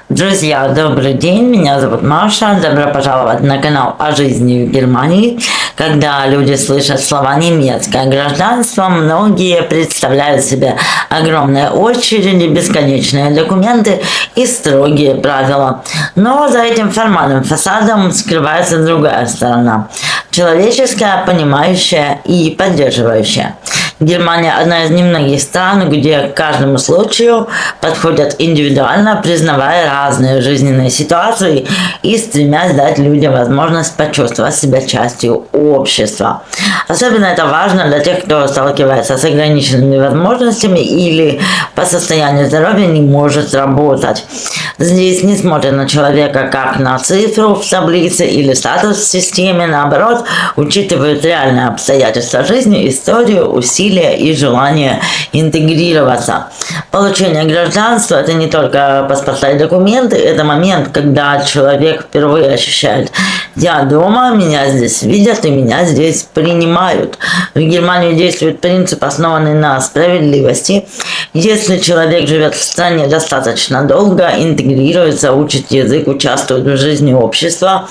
Друзья, добрый день, меня зовут Маша, добро пожаловать на канал о жизни в Германии. Когда люди слышат слова «немецкое гражданство», многие представляют себе огромные очереди, бесконечные документы и строгие правила. Но за этим формальным фасадом скрывается другая сторона – человеческая, понимающая и поддерживающая. Германия – одна из немногих стран, где к каждому случаю подходят индивидуально, признавая разные жизненные ситуации и стремясь дать людям возможность почувствовать себя частью общества. Особенно это важно для тех, кто сталкивается с ограниченными возможностями или по состоянию здоровья не может работать. Здесь не смотрят на человека как на цифру в таблице или статус в системе, наоборот, учитывают реальные обстоятельства жизни, историю, усилия и желание интегрироваться. Получение гражданства – это не только паспорта и документы, это момент, когда человек впервые ощущает: я дома, меня здесь видят и меня здесь принимают. В Германии действует принцип, основанный на справедливости. Если человек живет в стране достаточно долго, интегрируется, учит язык, участвует в жизни общества,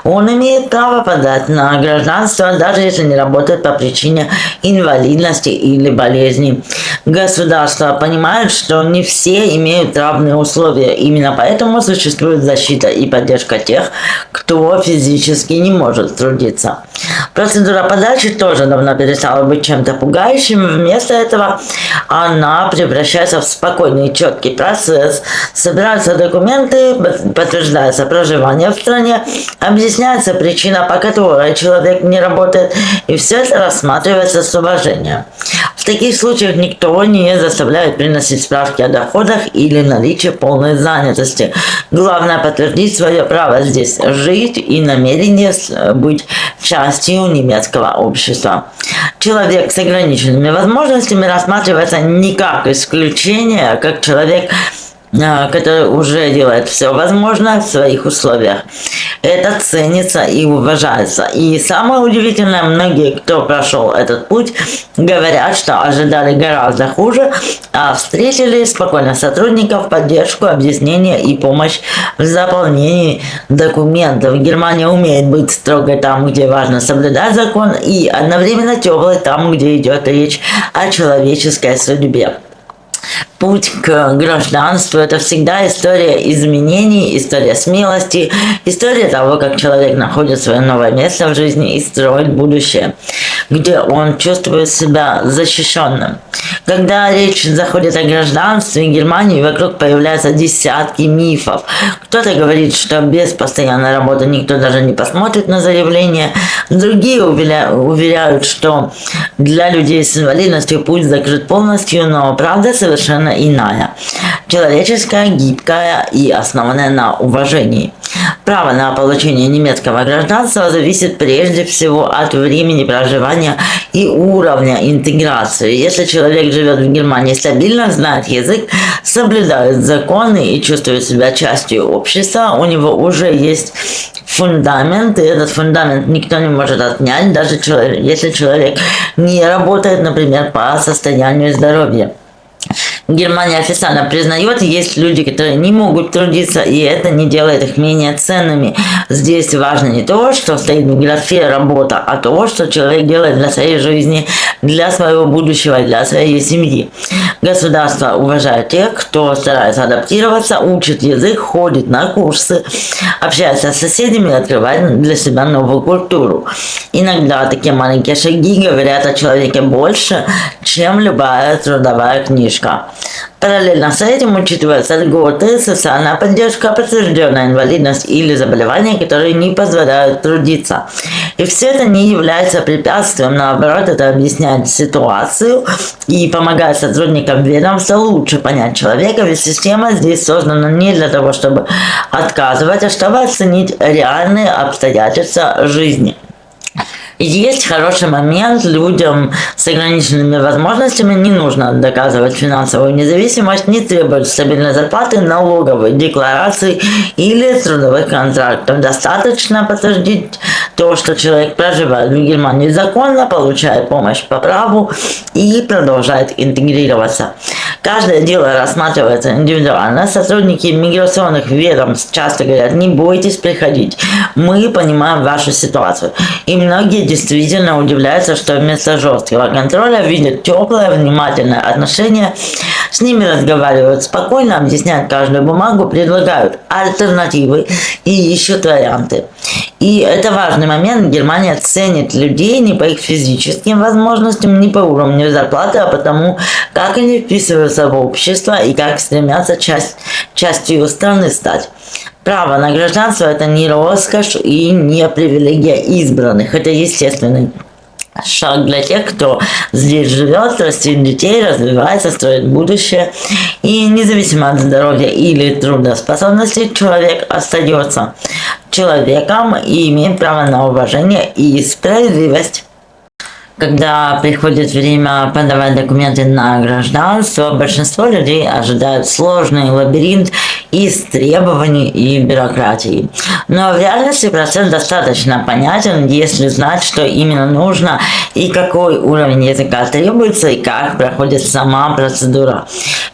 он имеет право подать на гражданство, даже если не работает по причине инвалидности или болезни. Государство понимает, что не все имеют равные условия, именно поэтому существует защита и поддержка тех, кто физически не может трудиться. Процедура подачи тоже давно перестала быть чем-то пугающим, вместо этого она превращается в спокойный, четкий процесс. Собираются документы, подтверждается проживание в стране, объясняется причина, по которой человек не работает, и все это рассматривается с уважением. В таких случаях никто не заставляет приносить справки о доходах или наличии полной занятости. Главное подтвердить свое право здесь жить и намерение быть частью немецкого общества. Человек с ограниченными возможностями рассматривается не как исключение, а как человек, который уже делает все возможное в своих условиях. Это ценится и уважается. И самое удивительное, многие, кто прошел этот путь, говорят, что ожидали гораздо хуже, а встретили спокойно сотрудников, поддержку, объяснение и помощь в заполнении документов. Германия умеет быть строгой там, где важно соблюдать закон, и одновременно теплой там, где идет речь о человеческой судьбе. Путь к гражданству – это всегда история изменений, история смелости, история того, как человек находит свое новое место в жизни и строит будущее, где он чувствует себя защищенным. Когда речь заходит о гражданстве в Германии, вокруг появляются десятки мифов. Кто-то говорит, что без постоянной работы никто даже не посмотрит на заявление. Другие уверяют, что для людей с инвалидностью путь закрыт полностью, но правда совершенно иная. Человеческая, гибкая и основанная на уважении. Право на получение немецкого гражданства зависит прежде всего от времени проживания и уровня интеграции. Если человек живет в Германии стабильно, знает язык, соблюдает законы и чувствует себя частью общества, у него уже есть фундамент, и этот фундамент никто не может отнять, даже если человек не работает, например, по состоянию здоровья. Германия официально признает, есть люди, которые не могут трудиться, и это не делает их менее ценными. Здесь важно не то, что стоит в графе «работа», а то, что человек делает для своей жизни, для своего будущего, для своей семьи. Государство уважает тех, кто старается адаптироваться, учит язык, ходит на курсы, общается с соседями и открывает для себя новую культуру. Иногда такие маленькие шаги говорят о человеке больше, чем любая трудовая книжка. Параллельно с этим учитываются льготы, социальная поддержка, подтвержденная инвалидность или заболевания, которые не позволяют трудиться. И все это не является препятствием, наоборот, это объясняет ситуацию и помогает сотрудникам ведомства лучше понять человека, ведь система здесь создана не для того, чтобы отказывать, а чтобы оценить реальные обстоятельства жизни. Есть хороший момент, людям с ограниченными возможностями не нужно доказывать финансовую независимость, не требуют стабильной зарплаты, налоговой декларации или трудовых контрактов. Достаточно подтвердить то, что человек проживает в Германии законно, получает помощь по праву и продолжает интегрироваться. Каждое дело рассматривается индивидуально. Сотрудники миграционных ведомств часто говорят: не бойтесь приходить, мы понимаем вашу ситуацию. И многие действительно удивляются, что вместо жесткого контроля видят теплое, внимательное отношение, с ними разговаривают спокойно, объясняют каждую бумагу, предлагают альтернативы и ищут варианты. И это важный момент. Германия ценит людей не по их физическим возможностям, не по уровню зарплаты, а потому, как они вписываются в общество и как стремятся частью страны стать. Право на гражданство – это не роскошь и не привилегия избранных. Это естественный шаг для тех, кто здесь живет, растит детей, развивается, строит будущее. И независимо от здоровья или трудоспособности, человек остается человеком и имеет право на уважение и справедливость. Когда приходит время подавать документы на гражданство, большинство людей ожидают сложный лабиринт из требований и бюрократии. Но в реальности процесс достаточно понятен, если знать, что именно нужно и какой уровень языка требуется и как проходит сама процедура.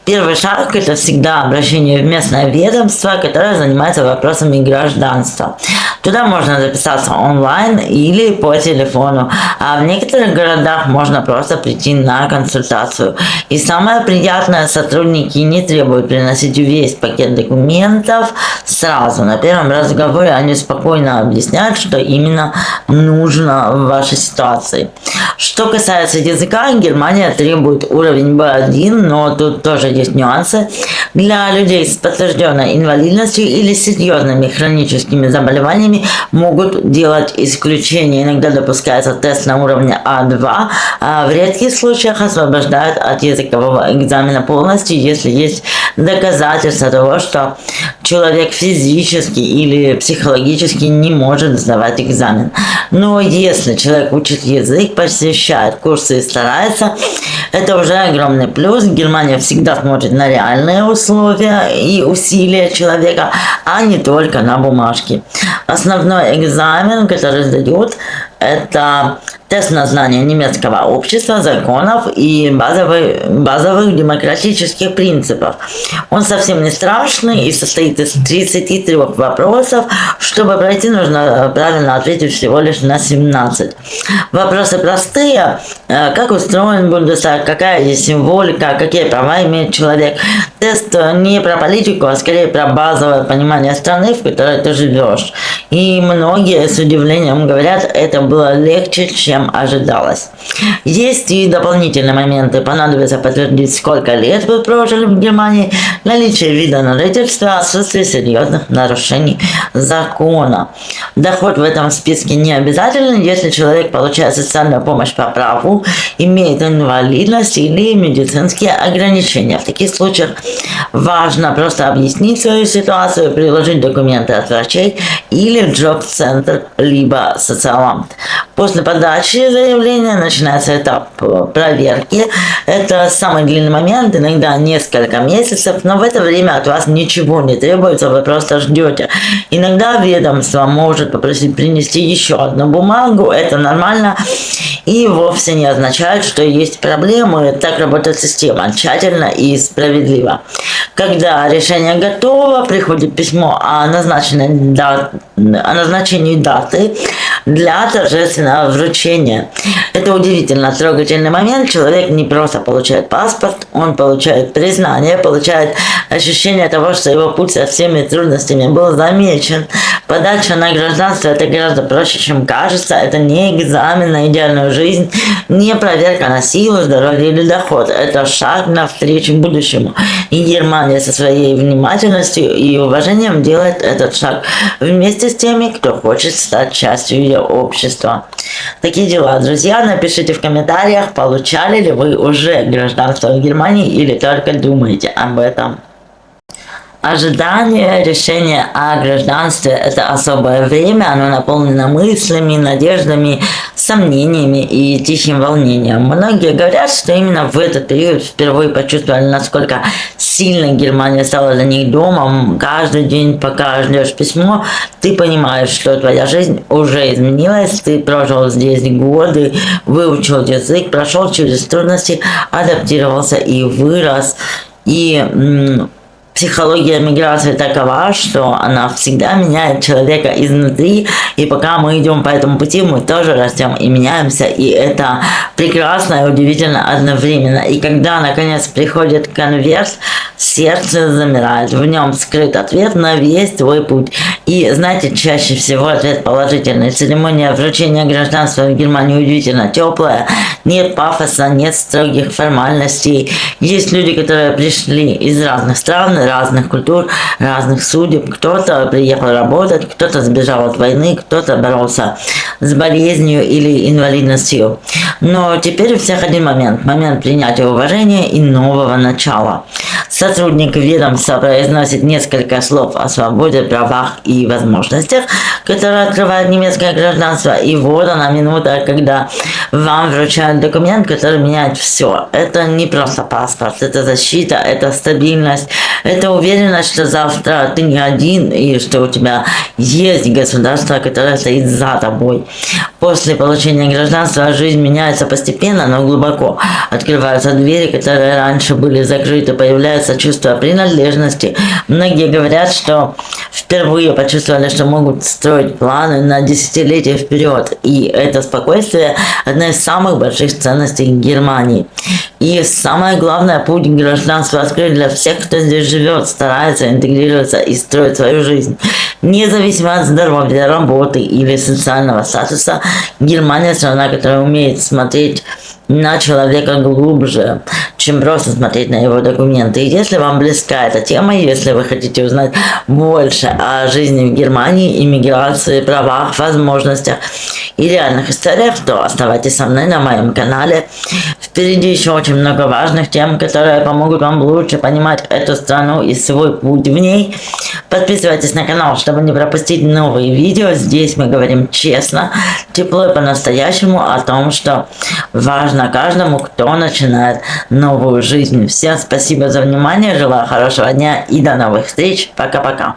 Первый шаг – это всегда обращение в местное ведомство, которое занимается вопросами гражданства. Туда можно записаться онлайн или по телефону, а в некоторых городах можно просто прийти на консультацию. И самое приятное, сотрудники не требуют приносить весь пакет документов сразу. На первом разговоре они спокойно объясняют, что именно нужно в вашей ситуации. Что касается языка, Германия требует уровень B1, но тут тоже есть нюансы. Для людей с подтвержденной инвалидностью или серьезными хроническими заболеваниями могут делать исключение. Иногда допускается тест на уровне А2, а в редких случаях освобождают от языкового экзамена полностью, если есть доказательства того, что человек физически или психологически не может сдавать экзамен. Но если человек учит язык, посещает курсы и старается, это уже огромный плюс. Германия всегда смотрит на реальные условия и усилия человека, а не только на бумажке. Основной экзамен, который сдают, это тест на знание немецкого общества, законов и базовых демократических принципов. Он совсем не страшный и состоит из 33 вопросов. Чтобы пройти, нужно правильно ответить всего лишь на 17. Вопросы простые. Как устроен Бундестаг, какая есть символика, какие права имеет человек. Тест не про политику, а скорее про базовое понимание страны, в которой ты живешь. И многие с удивлением говорят, это было легче, чем ожидалось. Есть и дополнительные моменты. Понадобится подтвердить, сколько лет вы прожили в Германии, наличие вида на жительство, отсутствие серьезных нарушений закона. Доход в этом списке не обязателен, если человек получает социальную помощь по праву, имеет инвалидность или медицинские ограничения. В таких случаях важно просто объяснить свою ситуацию, приложить документы от врачей или в джоб-центр, либо социалант. После подачи заявления начинается этап проверки. Это самый длинный момент, иногда несколько месяцев, но в это время от вас ничего не требуется, вы просто ждете. Иногда ведомство может попросить принести еще одну бумагу, это нормально и вовсе не означает, что есть проблемы. Так работает система, тщательно и справедливо. Когда решение готово, приходит письмо о назначении даты для торжественного вручения. Это удивительно трогательный момент. Человек не просто получает паспорт, он получает признание, получает ощущение того, что его путь со всеми трудностями был замечен. Подача на гражданство – это гораздо проще, чем кажется. Это не экзамен на идеальную жизнь, не проверка на силу, здоровье или доход. Это шаг навстречу будущему. И Германия со своей внимательностью и уважением делает этот шаг вместе с теми, кто хочет стать частью ее общества. Такие дела, друзья. Напишите в комментариях, получали ли вы уже гражданство в Германии или только думаете об этом. Ожидание решения о гражданстве – это особое время, оно наполнено мыслями, надеждами, сомнениями и тихим волнением. Многие говорят, что именно в этот период впервые почувствовали, насколько сильно Германия стала для них домом. Каждый день, пока ждешь письмо, ты понимаешь, что твоя жизнь уже изменилась, ты прожил здесь годы, выучил язык, прошел через трудности, адаптировался и вырос. И психология миграции такова, что она всегда меняет человека изнутри, и пока мы идем по этому пути, мы тоже растем и меняемся, и это прекрасно и удивительно одновременно. И когда наконец приходит конверт, сердце замирает, в нем скрыт ответ на весь твой путь. И знаете, чаще всего ответ положительный. Церемония вручения гражданства в Германии удивительно теплая, нет пафоса, нет строгих формальностей. Есть люди, которые пришли из разных стран, разных культур, разных судеб. Кто-то приехал работать, кто-то сбежал от войны, кто-то боролся с болезнью или инвалидностью. Но теперь у всех один момент. Момент принятия уважения и нового начала. Сотрудник ведомства произносит несколько слов о свободе, правах и возможностях, которые открывает немецкое гражданство. И вот она минута, когда вам вручают документ, который меняет все. Это не просто паспорт, это защита, это стабильность, это уверенность, что завтра ты не один и что у тебя есть государство, которое стоит за тобой. После получения гражданства жизнь меняется постепенно, но глубоко. Открываются двери, которые раньше были закрыты, появляется чувство принадлежности. Многие говорят, что впервые почувствовали, что могут строить планы на десятилетия вперед. И это спокойствие – одна из самых больших ценностей Германии. И самое главное, путь к гражданству открыт для всех, кто здесь живет, старается интегрироваться и строить свою жизнь. Независимо от здоровья, работы или социального статуса, Германия – страна, которая умеет смотреть на человека глубже, чем просто смотреть на его документы. И если вам близка эта тема, если вы хотите узнать больше о жизни в Германии, иммиграции, правах, возможностях и реальных историях, то оставайтесь со мной на моем канале. Впереди еще очень много важных тем, которые помогут вам лучше понимать эту страну и свой путь в ней. Подписывайтесь на канал, чтобы не пропустить новые видео. Здесь мы говорим честно, тепло и по-настоящему о том, что важно каждому, кто начинает новую жизнь. Всем спасибо за внимание, желаю хорошего дня и до новых встреч. Пока-пока.